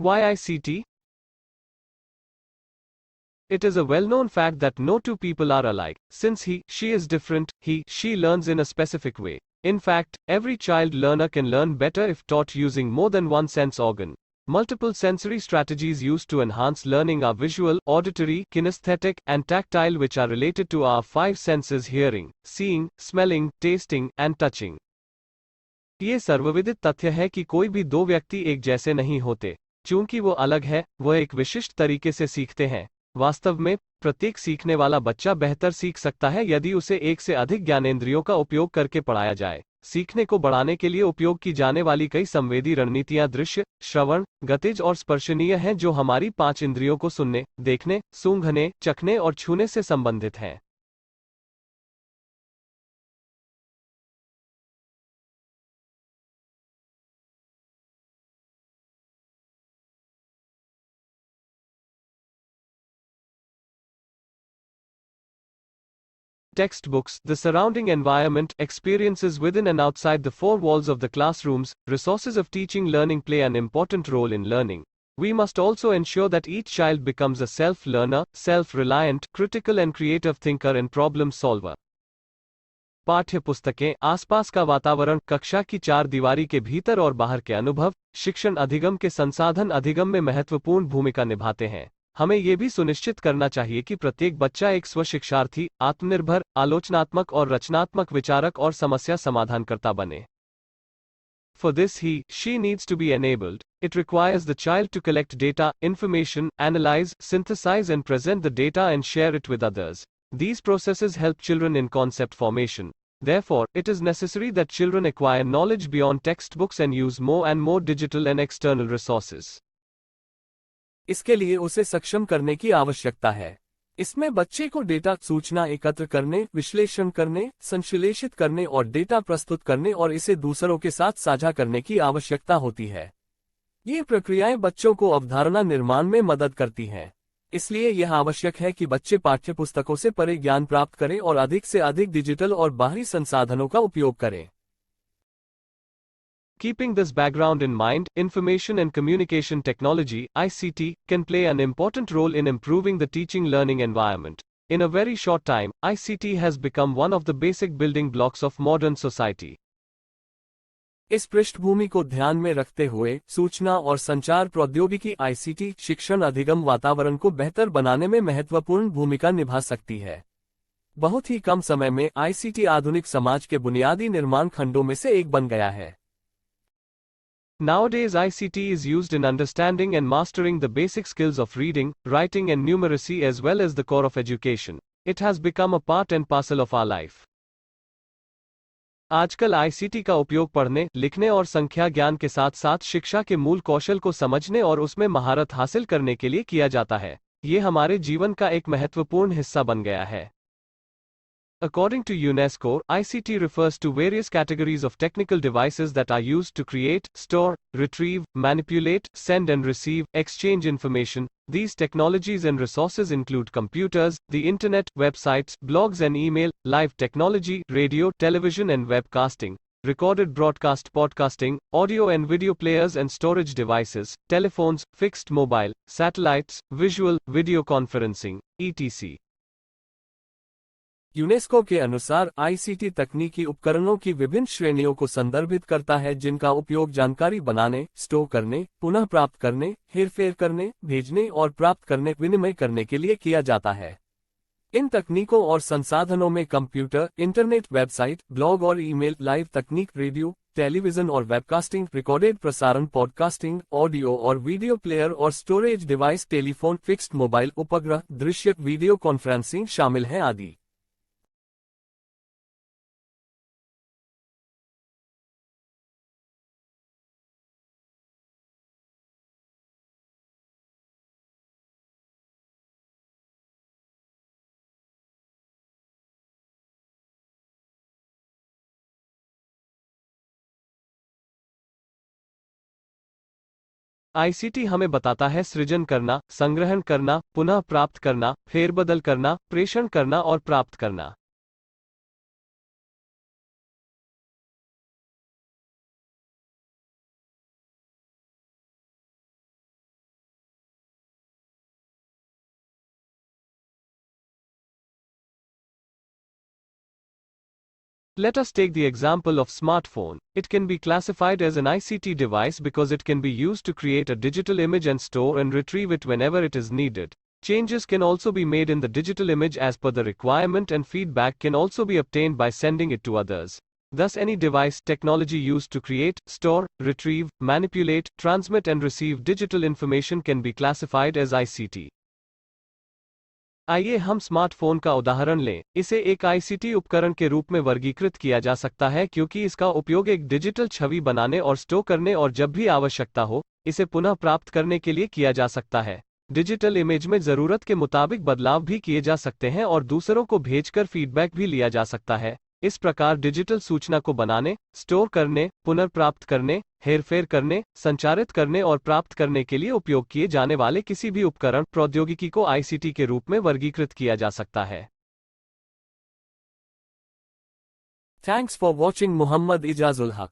Why ICT? It is a well-known fact that no two people are alike. Since she is different, she learns in a specific way. In fact, every child learner can learn better if taught using more than one sense organ. Multiple sensory strategies used to enhance learning are visual, auditory, kinesthetic, and tactile, which are related to our five senses: hearing, seeing, smelling, tasting, and touching. ये सर्वविदित तथ्य है कि कोई भी दो व्यक्ति एक जैसे नहीं होते। चूंकि वो अलग है, वह एक विशिष्ट तरीके से सीखते हैं। वास्तव में, प्रत्येक सीखने वाला बच्चा बेहतर सीख सकता है यदि उसे एक से अधिक ज्ञानेंद्रियों का उपयोग करके पढ़ाया जाए। सीखने को बढ़ाने के लिए उपयोग की जाने वाली कई संवेदी रणनीतियां दृश्य, श्रवण, गतिज और स्पर्शनीय हैं, जो हमारी पांच इंद्रियों को सुनने, देखने, सूंघने, चखने और छूने से संबंधित हैं। Textbooks, the surrounding environment, experiences within and outside the four walls of the classrooms, resources of teaching learning play an important role in learning. We must also ensure that each child becomes a self-learner, self-reliant, critical and creative thinker and problem solver. पाठ्य पुस्तकें, आसपास का वातावरण, कक्षा की चार दीवारी के भीतर और बाहर के अनुभव, शिक्षण अधिगम के संसाधन अधिगम में महत्वपूर्ण भूमिका निभाते हैं। हमें यह भी सुनिश्चित करना चाहिए कि प्रत्येक बच्चा एक स्वशिक्षार्थी, आत्मनिर्भर, आलोचनात्मक और रचनात्मक विचारक और समस्या समाधानकर्ता बने। For this she needs to be enabled. It requires the child to collect data, information, analyze, synthesize and present the data and share it with others. These processes help children in concept formation. Therefore, it is necessary that children acquire knowledge beyond textbooks and use more and more digital and external resources. इसके लिए उसे सक्षम करने की आवश्यकता है। इसमें बच्चे को डेटा, सूचना एकत्र करने, विश्लेषण करने, संश्लेषित करने और डेटा प्रस्तुत करने और इसे दूसरों के साथ साझा करने की आवश्यकता होती है। ये प्रक्रियाएं बच्चों को अवधारणा निर्माण में मदद करती हैं। इसलिए यह आवश्यक है कि बच्चे पाठ्यपुस्तकों से परे ज्ञान प्राप्त करें और अधिक से अधिक डिजिटल और बाहरी संसाधनों का उपयोग करें। Keeping this background in mind, information and communication technology (ICT) can play an important role in improving the teaching learning environment. In a very short time, ICT has become one of the basic building blocks of modern society. इस पृष्ठभूमि को ध्यान में रखते हुए, सूचना और संचार प्रौद्योगिकी ICT शिक्षण अधिगम वातावरण को बेहतर बनाने में महत्वपूर्ण भूमिका निभा सकती है। बहुत ही कम समय में ICT आधुनिक समाज के बुनियादी निर्माण खंडों में से एक बन गया है। Nowadays ICT is used in understanding and mastering the basic skills of reading, writing and numeracy as well as the core of education. It has become a part and parcel of our life. आजकल ICT का उपयोग पढ़ने, लिखने और संख्या ज्ञान के साथ साथ शिक्षा के मूल कौशल को समझने और उसमें महारत हासिल करने के लिए किया जाता है। ये हमारे जीवन का एक महत्वपूर्ण हिस्सा बन गया है। According to UNESCO, ICT refers to various categories of technical devices that are used to create, store, retrieve, manipulate, send and receive, exchange information. These technologies and resources include computers, the internet, websites, blogs and email, live technology, radio, television and webcasting, recorded broadcast podcasting, audio and video players and storage devices, telephones, fixed mobile, satellites, visual, video conferencing, etc. UNESCO के अनुसार ICT तकनीकी उपकरणों की विभिन्न श्रेणियों को संदर्भित करता है जिनका उपयोग जानकारी बनाने, स्टोर करने, पुनः प्राप्त करने, हेरफेर करने, भेजने और प्राप्त करने, विनिमय करने के लिए किया जाता है। इन तकनीकों और संसाधनों में कंप्यूटर, इंटरनेट, वेबसाइट, ब्लॉग और ईमेल, लाइव तकनीक, रेडियो, टेलीविजन और वेबकास्टिंग, रिकॉर्डेड प्रसारण, पॉडकास्टिंग, ऑडियो और वीडियो प्लेयर और storage device, telephone, fixed mobile, उपग्रह, दृश्य, वीडियो कॉन्फ्रेंसिंग शामिल हैं आदि। ICT हमें बताता है सृजन करना, संग्रहण करना, पुनः प्राप्त करना, फेरबदल करना, प्रेषण करना और प्राप्त करना। Let us take the example of smartphone. It can be classified as an ICT device because it can be used to create a digital image and store and retrieve it whenever it is needed. Changes can also be made in the digital image as per the requirement, and feedback can also be obtained by sending it to others. Thus, any device, technology used to create, store, retrieve, manipulate, transmit and receive digital information can be classified as ICT. आइए हम smartphone का उदाहरण लें। इसे एक ICT उपकरण के रूप में वर्गीकृत किया जा सकता है क्योंकि इसका उपयोग एक डिजिटल छवि बनाने और स्टोर करने और जब भी आवश्यकता हो, इसे पुनः प्राप्त करने के लिए किया जा सकता है। डिजिटल इमेज में ज़रूरत के मुताबिक बदलाव भी किए जा सकते हैं और दूसरों को भेजकर फीडबैक भी लिया जा सकता है। इस प्रकार डिजिटल सूचना को बनाने, स्टोर करने, पुनर्प्राप्त करने, हेरफेर करने, संचारित करने और प्राप्त करने के लिए उपयोग किए जाने वाले किसी भी उपकरण, प्रौद्योगिकी को आईसीटी के रूप में वर्गीकृत किया जा सकता है। Thanks for watching. Mohammad Ijazul हक।